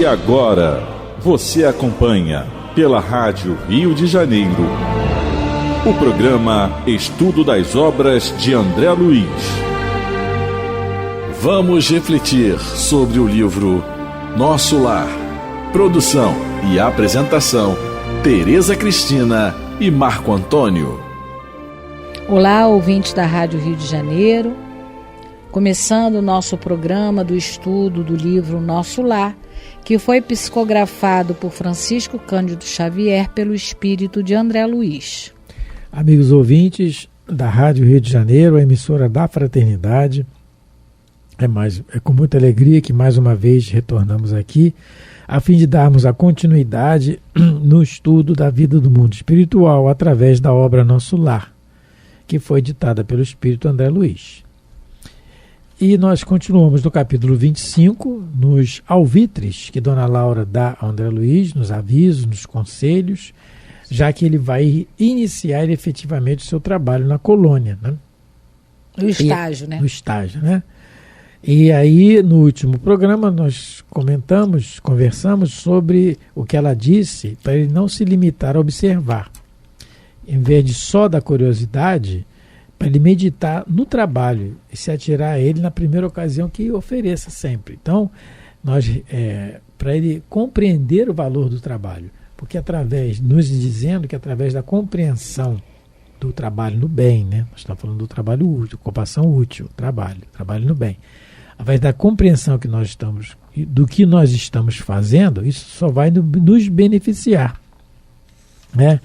E agora, você acompanha pela Rádio Rio de Janeiro o programa Estudo das Obras de André Luiz. Vamos refletir sobre o livro Nosso Lar. Produção e apresentação, Tereza Cristina e Marco Antônio. Olá, ouvintes da Rádio Rio de Janeiro. Começando o nosso programa do estudo do livro Nosso Lar, que foi psicografado por Francisco Cândido Xavier pelo espírito de André Luiz. Amigos ouvintes da Rádio Rio de Janeiro, a emissora da Fraternidade, é com muita alegria que mais uma vez retornamos aqui, a fim de darmos a continuidade no estudo da vida do mundo espiritual através da obra Nosso Lar, que foi ditada pelo espírito André Luiz. E nós continuamos no capítulo 25, nos alvitres que Dona Laura dá a André Luiz, nos avisos, nos conselhos, já que ele vai iniciar efetivamente o seu trabalho na colônia. Né? No estágio, né? No estágio, né? E aí, no último programa, nós conversamos sobre o que ela disse para ele não se limitar a observar. Em vez de só da curiosidade, para ele meditar no trabalho e se atirar a ele na primeira ocasião que ofereça sempre. Então, para ele compreender o valor do trabalho, porque nos dizendo que através da compreensão do trabalho no bem, né? Nós estamos falando do trabalho útil, ocupação útil, trabalho no bem. Através da compreensão do que nós estamos fazendo, isso só vai nos beneficiar. Né?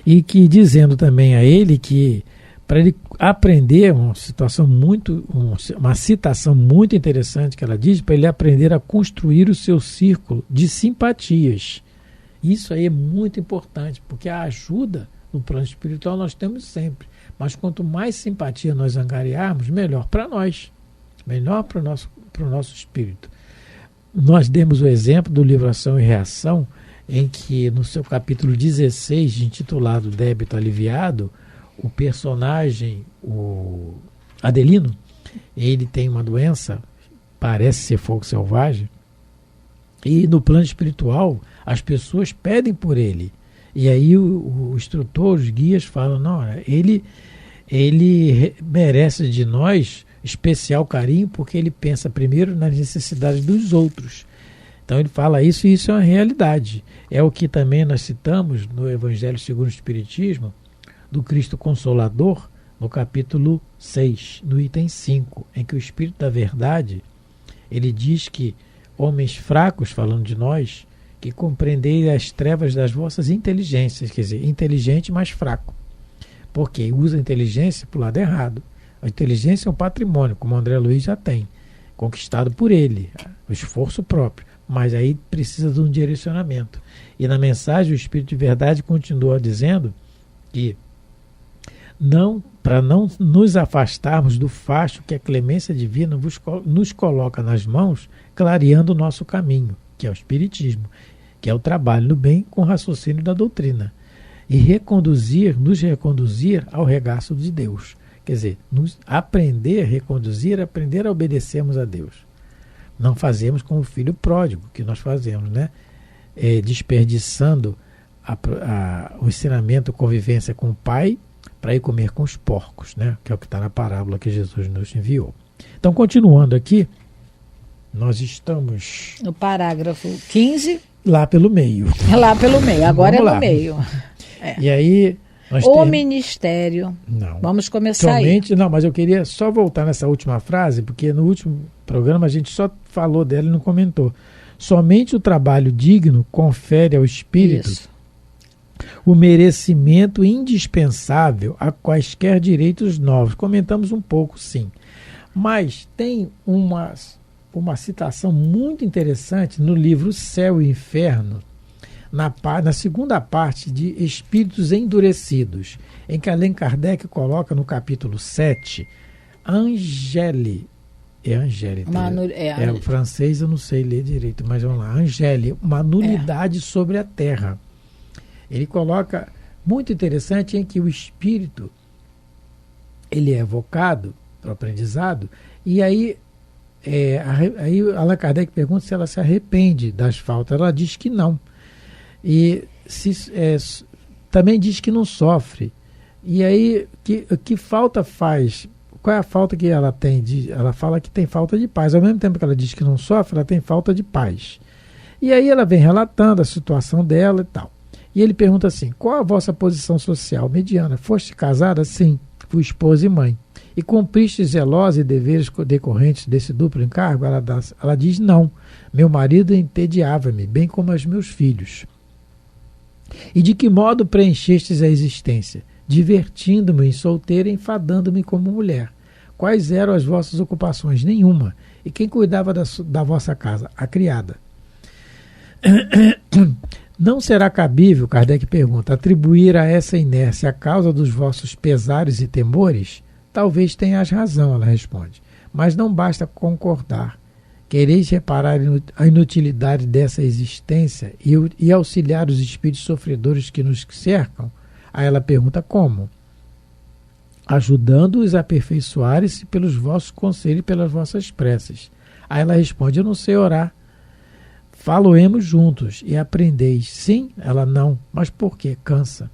E que dizendo também a ele que para ele aprender uma citação muito interessante que ela diz, para ele aprender a construir o seu círculo de simpatias. Isso aí é muito importante, porque a ajuda no plano espiritual nós temos sempre. Mas quanto mais simpatia nós angariarmos, melhor para nós, melhor para o nosso espírito. Nós demos o exemplo do livro Ação e Reação, em que no seu capítulo 16, intitulado Débito Aliviado, o personagem, o Adelino, ele tem uma doença, parece ser fogo selvagem, e no plano espiritual as pessoas pedem por ele. E aí o instrutor, os guias falam, não, ele merece de nós especial carinho porque ele pensa primeiro nas necessidades dos outros. Então ele fala isso e isso é uma realidade. É o que também nós citamos no Evangelho segundo o Espiritismo, do Cristo Consolador, no capítulo 6, no item 5, em que o Espírito da Verdade, ele diz que homens fracos, falando de nós, que compreendei as trevas das vossas inteligências, quer dizer, inteligente, mas fraco. Porque usa a inteligência para o lado errado. A inteligência é um patrimônio, como o André Luiz já tem, conquistado por ele, o esforço próprio. Mas aí precisa de um direcionamento. E na mensagem o Espírito de Verdade continua dizendo que para não nos afastarmos do facho que a clemência divina nos coloca nas mãos, clareando o nosso caminho, que é o Espiritismo, que é o trabalho no bem com o raciocínio da doutrina, e nos reconduzir ao regaço de Deus. Quer dizer, aprender a obedecermos a Deus. Não fazemos como o filho pródigo, que nós fazemos, né? Desperdiçando o ensinamento, a convivência com o pai, para ir comer com os porcos, né? Que é o que está na parábola que Jesus nos enviou. Então, continuando aqui, nós estamos no parágrafo 15. Lá pelo meio. Lá pelo meio, agora Vamos é no lá. meio. E aí... Ministério. Não. Vamos começar somente, aí. Não, mas eu queria só voltar nessa última frase, porque no último programa a gente só falou dela e não comentou. Somente o trabalho digno confere ao espírito o merecimento indispensável a quaisquer direitos novos. Comentamos um pouco, sim. Mas tem uma citação muito interessante no livro Céu e Inferno, na segunda parte de Espíritos Endurecidos, em que Allan Kardec coloca no capítulo 7, Angéle. O francês eu não sei ler direito, mas vamos lá. Angéle, uma nulidade sobre a Terra. Ele coloca, muito interessante, em que o espírito ele é evocado para o aprendizado, e aí aí Allan Kardec pergunta se ela se arrepende das faltas. Ela diz que não. E também diz que não sofre. E aí, que falta faz? Qual é a falta que ela tem? Ela fala que tem falta de paz. Ao mesmo tempo que ela diz que não sofre, ela tem falta de paz. E aí ela vem relatando a situação dela e tal. E ele pergunta assim: qual a vossa posição social mediana? Foste casada? Sim, fui esposa e mãe. E cumpriste zelosa e deveres decorrentes desse duplo encargo? Ela diz: não. Meu marido entediava-me, bem como os meus filhos. E de que modo preenchestes a existência? Divertindo-me em solteira e enfadando-me como mulher. Quais eram as vossas ocupações? Nenhuma. E quem cuidava da vossa casa? A criada. Não será cabível, Kardec pergunta, atribuir a essa inércia a causa dos vossos pesares e temores? Talvez tenhas razão, ela responde. Mas não basta concordar. Quereis reparar a inutilidade dessa existência e auxiliar os espíritos sofredores que nos cercam? Aí ela pergunta como? Ajudando-os a aperfeiçoarem-se pelos vossos conselhos e pelas vossas preces. Aí ela responde: eu não sei orar. Faloemos juntos e aprendeis. Sim, ela não. Mas por quê? Cansa.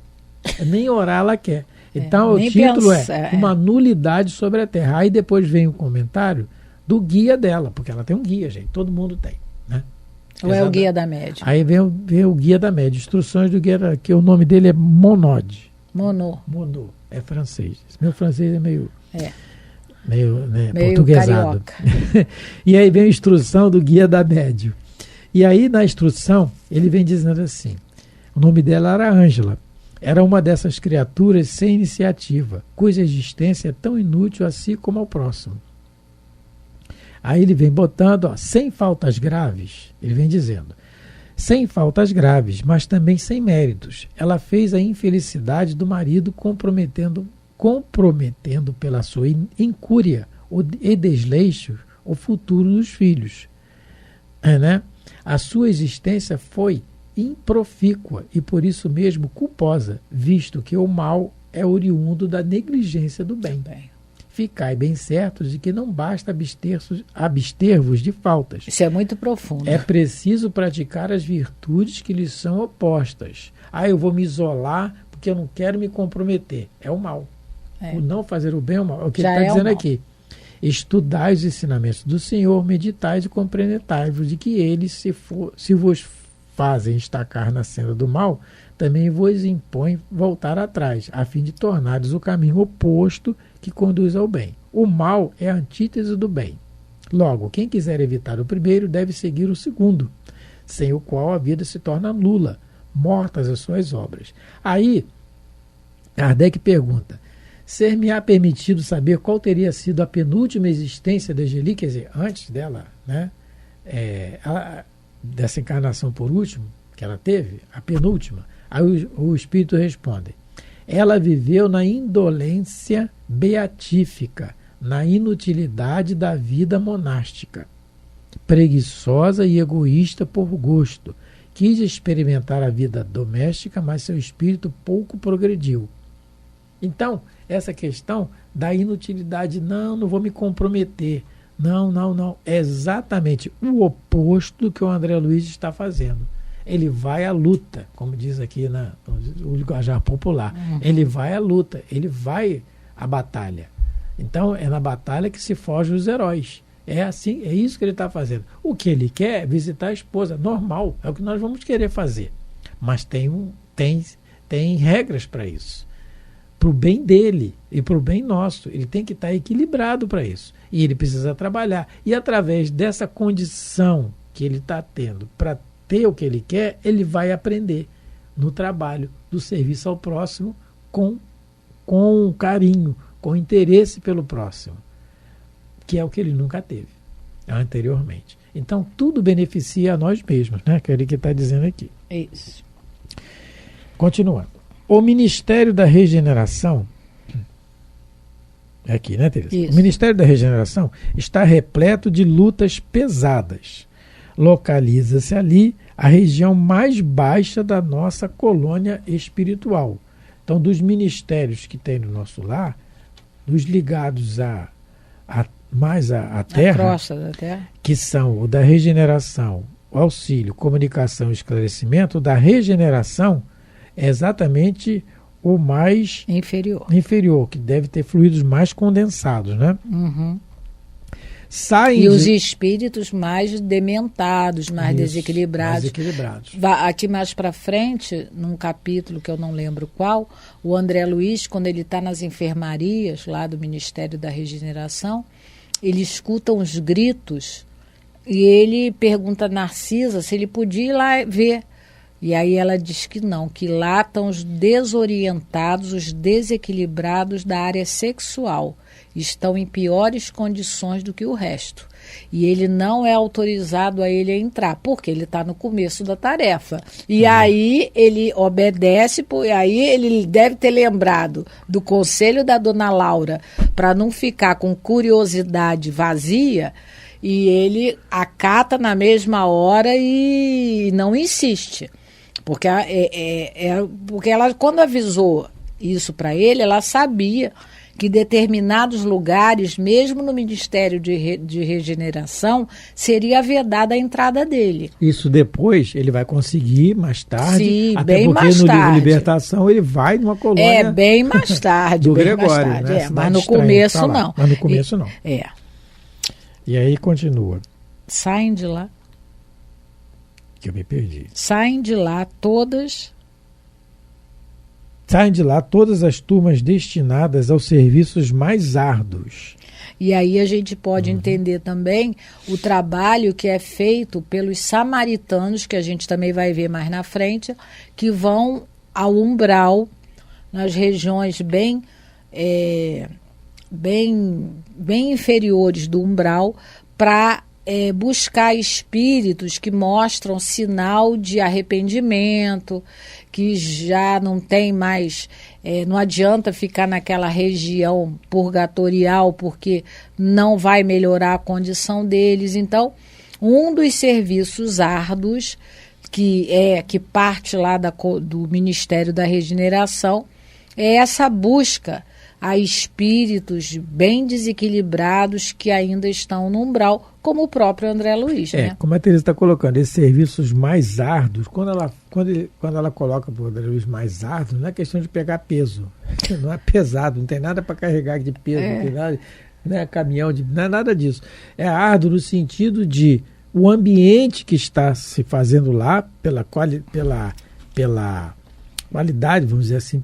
Nem orar ela quer. Então o título é Uma Nulidade sobre a Terra. Aí depois vem o comentário do guia dela, porque ela tem um guia, gente. Todo mundo tem, né? Ou é o guia da média? Aí vem o guia da média. Instruções do guia, que o nome dele é Monod. Monod. É francês. Meu francês é meio meio portuguesado. E aí vem a instrução do guia da média. E aí na instrução ele vem dizendo assim: o nome dela era Ângela. Era uma dessas criaturas sem iniciativa, cuja existência é tão inútil a si como ao próximo. Aí ele vem botando, sem faltas graves, ele vem dizendo, sem faltas graves, mas também sem méritos. Ela fez a infelicidade do marido comprometendo pela sua incúria e desleixo o futuro dos filhos. Né? A sua existência foi improfícua e por isso mesmo culposa, visto que o mal é oriundo da negligência do bem. Ficai bem certos de que não basta abster-vos de faltas. Isso é muito profundo. É preciso praticar as virtudes que lhes são opostas. Eu vou me isolar porque eu não quero me comprometer. É o mal. O não fazer o bem é o mal. É o que ele está dizendo aqui. Estudai os ensinamentos do Senhor, meditais e compreendai-vos de que eles, se vos fazem estacar na senda do mal, também vos impõem voltar atrás, a fim de tornares o caminho oposto que conduz ao bem. O mal é a antítese do bem. Logo, quem quiser evitar o primeiro deve seguir o segundo, sem o qual a vida se torna nula, mortas as suas obras. Aí, Kardec pergunta: ser-me-á permitido saber qual teria sido a penúltima existência da Angélique, quer dizer, antes dela, né? Dessa encarnação por último, que ela teve, a penúltima. Aí o Espírito responde: ela viveu na indolência beatífica, na inutilidade da vida monástica, preguiçosa e egoísta por gosto. Quis experimentar a vida doméstica, mas seu espírito pouco progrediu. Então, essa questão da inutilidade, não vou me comprometer. Não. É exatamente o oposto do que o André Luiz está fazendo. Ele vai à luta, como diz aqui no linguajar popular. Ele vai à luta, ele vai à batalha. Então, é na batalha que se fogem os heróis. É assim, é isso que ele está fazendo. O que ele quer é visitar a esposa, normal, é o que nós vamos querer fazer. Mas tem regras para isso. Para o bem dele e para o bem nosso. Ele tem que estar equilibrado para isso. E ele precisa trabalhar. E através dessa condição que ele está tendo para ter o que ele quer, ele vai aprender no trabalho, do serviço ao próximo, com carinho, com interesse pelo próximo, que é o que ele nunca teve anteriormente. Então, tudo beneficia a nós mesmos, né? Que é ele que está dizendo aqui. Isso. Continuando. O Ministério da Regeneração, é aqui, né, Teresa? Isso. O Ministério da Regeneração está repleto de lutas pesadas. Localiza-se ali a região mais baixa da nossa colônia espiritual. Então, dos ministérios que tem no nosso lar, dos ligados mais a Terra, a crosta da Terra, que são o da regeneração, o auxílio, comunicação e esclarecimento. O da regeneração é exatamente o mais inferior, que deve ter fluidos mais condensados, né? Uhum. Saem os espíritos mais dementados, mais desequilibrados. Aqui mais para frente, num capítulo que eu não lembro qual, o André Luiz, quando ele está nas enfermarias lá do Ministério da Regeneração, ele escuta uns gritos e ele pergunta a Narcisa se ele podia ir lá ver. E aí ela diz que não, que lá estão os desorientados, os desequilibrados da área sexual. Estão em piores condições do que o resto. E ele não é autorizado a ele entrar, porque ele está no começo da tarefa. E aí ele obedece, e aí ele deve ter lembrado do conselho da dona Laura, para não ficar com curiosidade vazia, e ele acata na mesma hora e não insiste. Porque, porque ela, quando avisou isso para ele, ela sabia que determinados lugares, mesmo no Ministério de Regeneração, seria vedada a entrada dele. Isso depois ele vai conseguir mais tarde. Sim, até bem porque mais no tarde. livro Libertação ele vai numa colônia. Bem mais tarde. do bem Gregório, mais tarde, né? mas no começo tá não. Mas no começo não. E aí continua. Saem de lá. Que eu me perdi. Saem de lá todas as turmas destinadas aos serviços mais árduos. E aí a gente pode entender também o trabalho que é feito pelos samaritanos, que a gente também vai ver mais na frente, que vão ao umbral, nas regiões bem inferiores do umbral, para buscar espíritos que mostram sinal de arrependimento, que já não tem mais, não adianta ficar naquela região purgatorial, porque não vai melhorar a condição deles. Então, um dos serviços árduos, que parte lá do Ministério da Regeneração, é essa busca a espíritos bem desequilibrados que ainda estão no umbral, como o próprio André Luiz. Né? Como a Teresa está colocando, esses serviços mais árduos, quando ela coloca para o André Luiz mais árduo, não é questão de pegar peso, não é pesado, não tem nada para carregar de peso, não tem nada, não é caminhão, não é nada disso. É árduo no sentido de o ambiente que está se fazendo lá, pela qualidade, vamos dizer assim,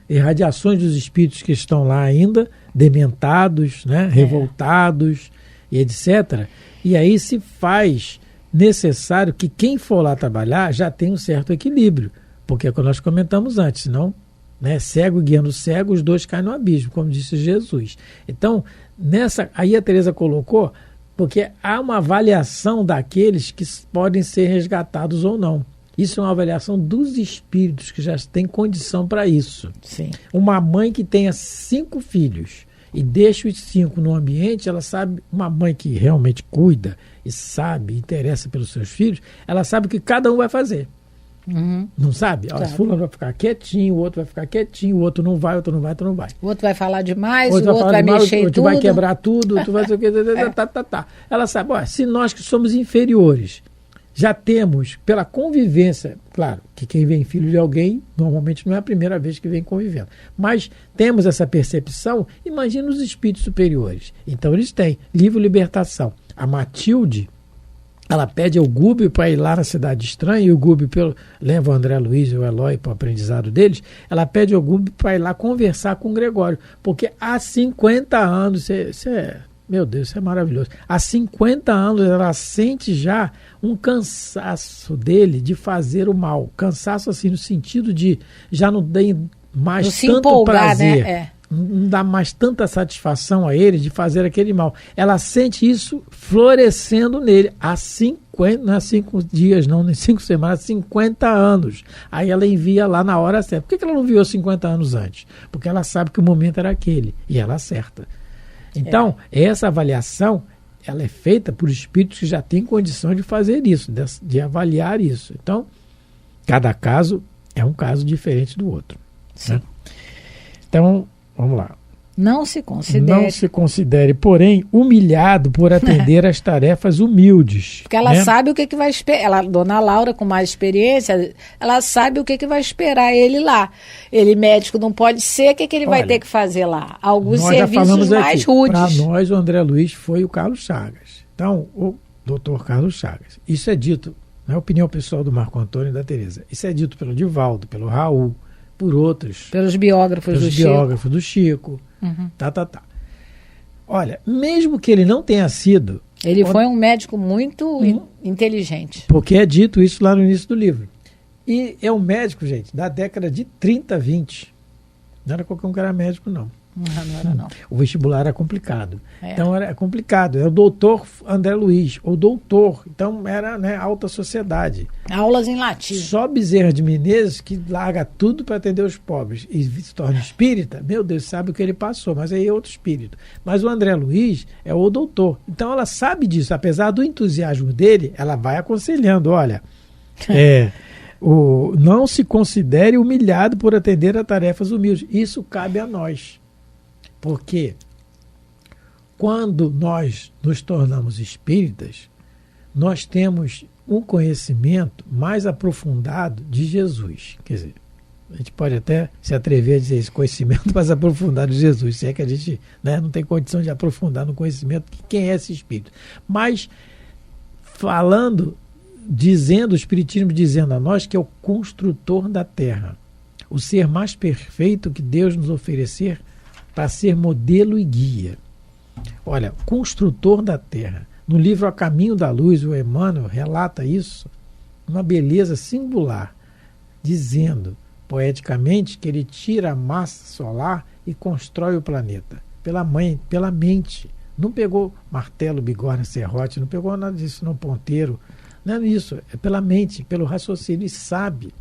irradiações dos espíritos que estão lá ainda, dementados, revoltados e etc. E aí se faz necessário que quem for lá trabalhar já tenha um certo equilíbrio, porque é como nós comentamos antes, senão, cego guiando cego, os dois caem no abismo, como disse Jesus. Então, aí a Teresa colocou, porque há uma avaliação daqueles que podem ser resgatados ou não. Isso é uma avaliação dos espíritos que já têm condição para isso. Sim. Uma mãe que tenha 5 filhos e deixa os 5 no ambiente, ela sabe, uma mãe que realmente cuida e sabe, interessa pelos seus filhos, ela sabe o que cada um vai fazer. Não sabe? Claro. Fulano vai ficar quietinho, o outro vai ficar quietinho, o outro não vai, o outro não vai, o outro não vai. O outro vai falar demais, o outro vai mexer em tudo. O outro vai quebrar tudo, o outro vai... Ela sabe, se nós que somos inferiores já temos, pela convivência, claro, que quem vem filho de alguém, normalmente não é a primeira vez que vem convivendo, mas temos essa percepção, imagina os espíritos superiores. Então eles têm livro Libertação. A Matilde, ela pede ao Gúbio para ir lá na Cidade Estranha, e o Gúbio leva o André Luiz e o Eloy para o aprendizado deles, ela pede ao Gúbio para ir lá conversar com o Gregório, porque há 50 anos, meu Deus, isso é maravilhoso. Há 50 anos ela sente já um cansaço dele de fazer o mal. Cansaço assim no sentido de já não tem mais tanto empolgar, prazer. Não dá mais tanta satisfação a ele de fazer aquele mal. Ela sente isso florescendo nele há 50, não é 5 dias, não, nem 5 semanas, 50 anos. Aí ela envia lá na hora certa. Por que ela não enviou 50 anos antes? Porque ela sabe que o momento era aquele e ela acerta. Então, essa avaliação, ela é feita por espíritos que já têm condição de fazer isso, de avaliar isso. Então, cada caso é um caso diferente do outro. Né? Então, vamos lá. Não se considere. Não se considere, porém, humilhado por atender às tarefas humildes. Porque ela sabe o que vai esperar. Dona Laura, com mais experiência, ela sabe o que vai esperar ele lá. Ele médico não pode ser, o que ele vai ter que fazer lá? Alguns serviços mais rudes. Para nós, o André Luiz foi o Carlos Chagas. Então, o doutor Carlos Chagas. Isso é dito, não é opinião pessoal do Marco Antônio e da Tereza. Isso é dito pelo Divaldo, pelo Raul, por outros. Pelos biógrafos do Chico. Uhum. Olha, mesmo que ele não tenha sido... Ele foi um médico muito inteligente. Porque é dito isso lá no início do livro. E é um médico, gente, da década de 30, 20. Não era qualquer um que era médico, não. Não era, não. O vestibular era complicado. Então era complicado. É o doutor André Luiz, ou doutor. Então era, né, alta sociedade. Aulas em latim. Só Bezerra de Menezes, que larga tudo para atender os pobres e se torna espírita, meu Deus, sabe o que ele passou, mas aí é outro espírito. Mas o André Luiz é o doutor. Então ela sabe disso. Apesar do entusiasmo dele, ela vai aconselhando, olha, não se considere humilhado por atender a tarefas humildes. Isso cabe a nós. Porque quando nós nos tornamos espíritas, nós temos um conhecimento mais aprofundado de Jesus. Quer dizer, a gente pode até se atrever a dizer esse conhecimento mais aprofundado de Jesus, se é que a gente, né, não tem condição de aprofundar no conhecimento de quem é esse espírito. Mas dizendo o Espiritismo dizendo a nós que é o construtor da Terra, o ser mais perfeito que Deus nos oferecer para ser modelo e guia. Olha, construtor da Terra. No livro A Caminho da Luz, o Emmanuel relata isso, uma beleza singular, dizendo, poeticamente, que ele tira a massa solar e constrói o planeta. Pela mente. Não pegou martelo, bigorna, serrote, não pegou nada disso, não ponteiro. Não é isso, é pela mente, pelo raciocínio. Ele sabe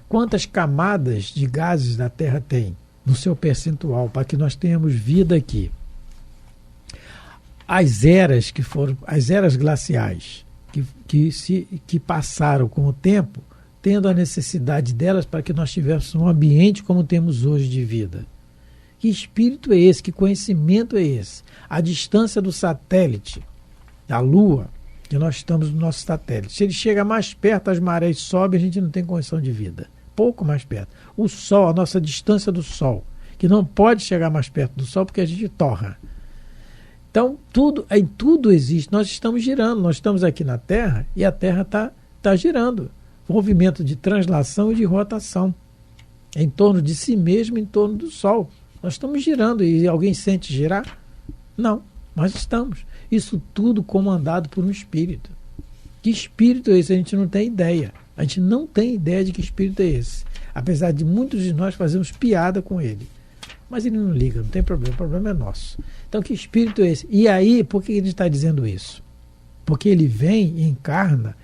quantas camadas de gases a Terra tem no seu percentual, para que nós tenhamos vida aqui. As eras glaciais que passaram com o tempo, tendo a necessidade delas para que nós tivéssemos um ambiente como temos hoje de vida. Que espírito é esse? Que conhecimento é esse? A distância do satélite, da Lua, que nós estamos no nosso satélite. Se ele chega mais perto, as marés sobem, a gente não tem condição de vida. Pouco mais perto. O Sol, a nossa distância do Sol, que não pode chegar mais perto do Sol porque a gente torra. Então, em tudo existe. Nós estamos girando, nós estamos aqui na Terra e a Terra está girando. Movimento de translação e de rotação. Em torno de si mesmo, em torno do Sol. Nós estamos girando e alguém sente girar? Não, nós estamos. Isso tudo comandado por um espírito. Que espírito é esse? A gente não tem ideia. A gente não tem ideia de que espírito é esse. Apesar de muitos de nós fazermos piada com ele. Mas ele não liga, não tem problema. O problema é nosso. Então, que espírito é esse? E aí, por que ele está dizendo isso? Porque ele vem e encarna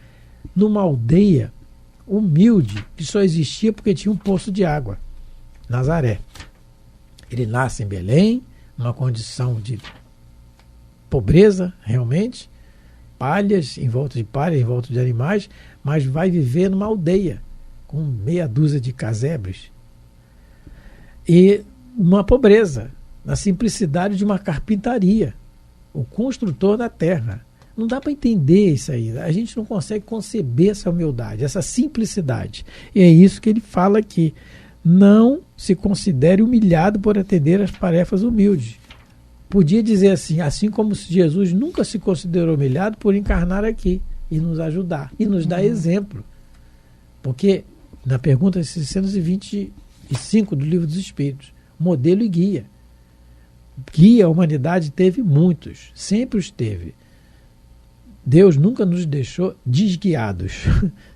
numa aldeia humilde que só existia porque tinha um poço de água. Nazaré. Ele nasce em Belém, numa condição de pobreza, realmente. Palhas, em volta de palhas, em volta de animais, mas vai viver numa aldeia com meia dúzia de casebres e numa pobreza, na simplicidade de uma carpintaria, o construtor da terra. Não dá para entender isso aí, a gente não consegue conceber essa humildade, essa simplicidade. E é isso que ele fala aqui. Não se considere humilhado por atender às tarefas humildes. Podia dizer assim como Jesus nunca se considerou humilhado por encarnar aqui e nos ajudar, e nos dar exemplo. Porque, na pergunta 625 do Livro dos Espíritos, modelo e guia. Guia a humanidade teve muitos, sempre os teve. Deus nunca nos deixou desguiados.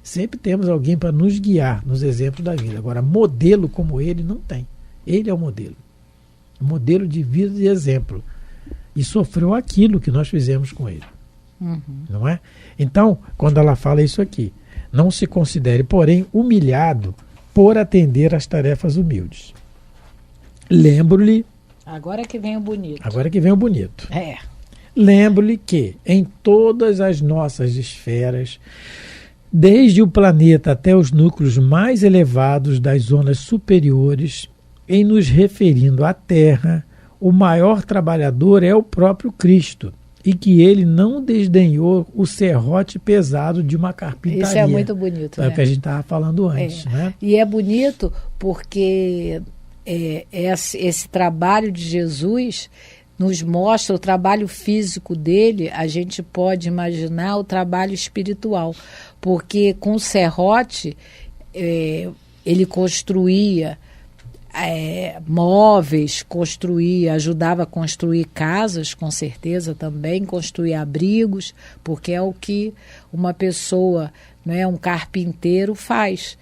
Sempre temos alguém para nos guiar nos exemplos da vida. Agora, modelo como ele não tem. Ele é o modelo. Modelo de vida e exemplo. E sofreu aquilo que nós fizemos com ele. Não é? Então, quando ela fala isso aqui, não se considere, porém, humilhado por atender às tarefas humildes. Lembro-lhe... Agora que vem o bonito. Lembro-lhe que em todas as nossas esferas, desde o planeta até os núcleos mais elevados das zonas superiores, em nos referindo à terra, o maior trabalhador é o próprio Cristo, e que ele não desdenhou o serrote pesado de uma carpintaria. Isso é muito bonito, É o que a gente estava falando antes, né? E é bonito porque esse trabalho de Jesus nos mostra o trabalho físico dele, a gente pode imaginar o trabalho espiritual, porque com o serrote ele construía móveis, ajudava a construir casas, com certeza também, construir abrigos, porque é o que uma pessoa, né, um carpinteiro faz.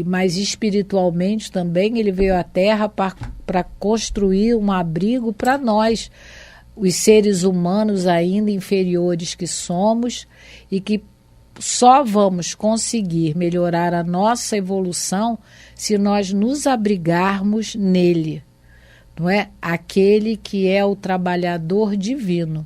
Mas espiritualmente também ele veio à Terra para construir um abrigo para nós, os seres humanos ainda inferiores que somos, e que só vamos conseguir melhorar a nossa evolução se nós nos abrigarmos nele, não é? Aquele que é o trabalhador divino,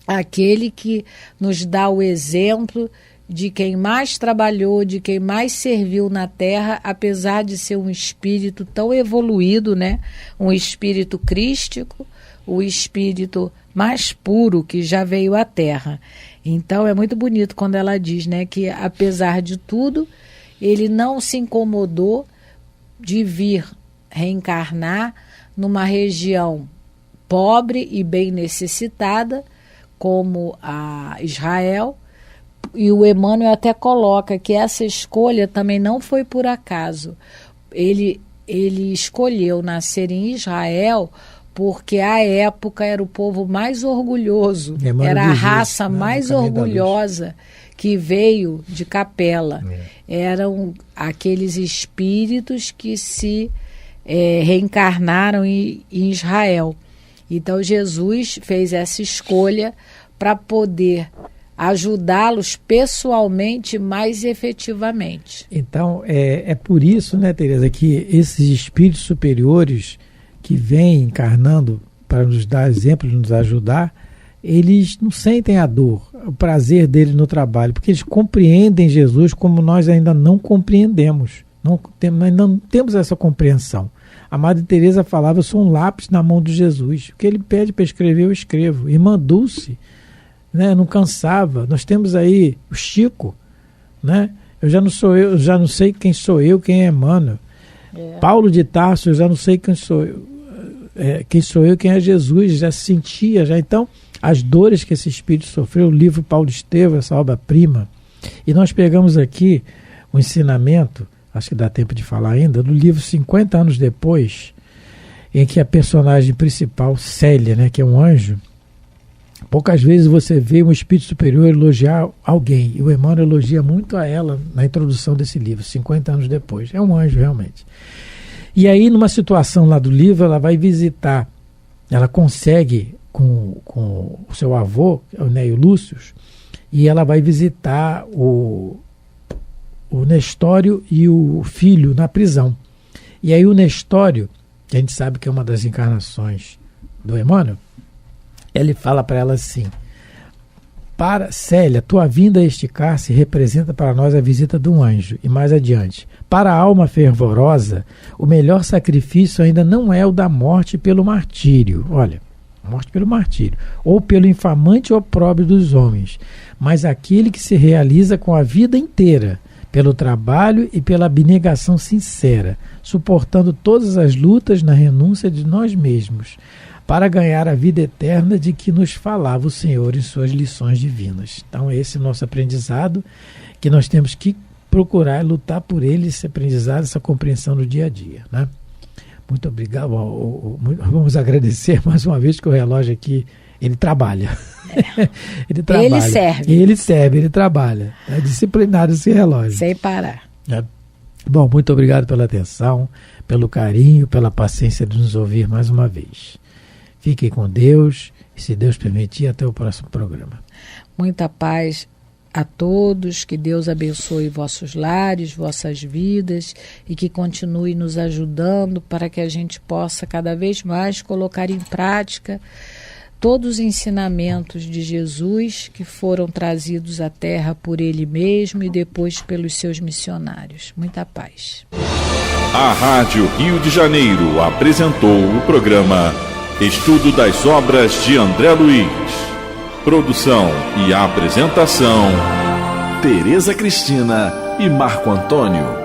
aquele que nos dá o exemplo de quem mais trabalhou, de quem mais serviu na Terra, apesar de ser um espírito tão evoluído, né? Um espírito crístico, o espírito mais puro que já veio à Terra. Então é muito bonito quando ela diz, né, que apesar de tudo, ele não se incomodou de vir reencarnar numa região pobre e bem necessitada, como a Israel. E o Emmanuel até coloca que essa escolha também não foi por acaso. Ele escolheu nascer em Israel porque à época era o povo mais orgulhoso, era a raça mais orgulhosa que veio de Capela. Eram aqueles espíritos que se reencarnaram em Israel. Então Jesus fez essa escolha para poder ajudá-los pessoalmente mais efetivamente. Então, é por isso, né, Tereza, que esses espíritos superiores que vêm encarnando para nos dar exemplos, nos ajudar, eles não sentem a dor, o prazer deles no trabalho, porque eles compreendem Jesus como nós ainda não compreendemos. Nós não temos essa compreensão. A Madre Teresa falava: eu sou um lápis na mão de Jesus. O que ele pede para escrever, eu escrevo. Irmã Dulce, né, não cansava. Nós temos aí o Chico, né? Eu já não sei quem sou eu, quem é Emmanuel. Paulo de Tarso, eu já não sei quem sou eu. Quem é Jesus, já sentia, já. Então, as dores que esse espírito sofreu, o livro Paulo Estevam, essa obra-prima, e nós pegamos aqui o ensinamento, acho que dá tempo de falar ainda, do livro 50 anos depois, em que a personagem principal, Célia, né, que é um anjo, poucas vezes você vê um espírito superior elogiar alguém, e o Emmanuel elogia muito a ela na introdução desse livro, 50 anos depois. É um anjo, realmente. E aí, numa situação lá do livro, ela vai visitar, ela consegue com o seu avô, o Neio Lúcius, e ela vai visitar o Nestório e o filho na prisão. E aí o Nestório, que a gente sabe que é uma das encarnações do Emmanuel, ele fala para ela assim: para Célia, tua vinda a este cárcere representa para nós a visita de um anjo. E mais adiante: para a alma fervorosa, o melhor sacrifício ainda não é o da morte pelo martírio. Olha, morte pelo martírio, ou pelo infamante opróbrio dos homens, mas aquele que se realiza com a vida inteira, pelo trabalho e pela abnegação sincera, suportando todas as lutas na renúncia de nós mesmos, para ganhar a vida eterna de que nos falava o Senhor em suas lições divinas. Então esse é o nosso aprendizado, que nós temos que procurar lutar por ele, esse aprendizado, essa compreensão no dia a dia, né? Muito obrigado. Vamos agradecer mais uma vez que o relógio aqui, ele trabalha. Ele trabalha. Ele serve, ele trabalha. É disciplinado esse relógio. Sem parar. Bom, muito obrigado pela atenção, pelo carinho, pela paciência de nos ouvir mais uma vez. Fiquem com Deus e, se Deus permitir, até o próximo programa. Muita paz a todos, que Deus abençoe vossos lares, vossas vidas, e que continue nos ajudando para que a gente possa cada vez mais colocar em prática todos os ensinamentos de Jesus que foram trazidos à Terra por Ele mesmo e depois pelos seus missionários. Muita paz. A Rádio Rio de Janeiro apresentou o programa Estudo das Obras de André Luiz. Produção e apresentação, Tereza Cristina e Marco Antônio.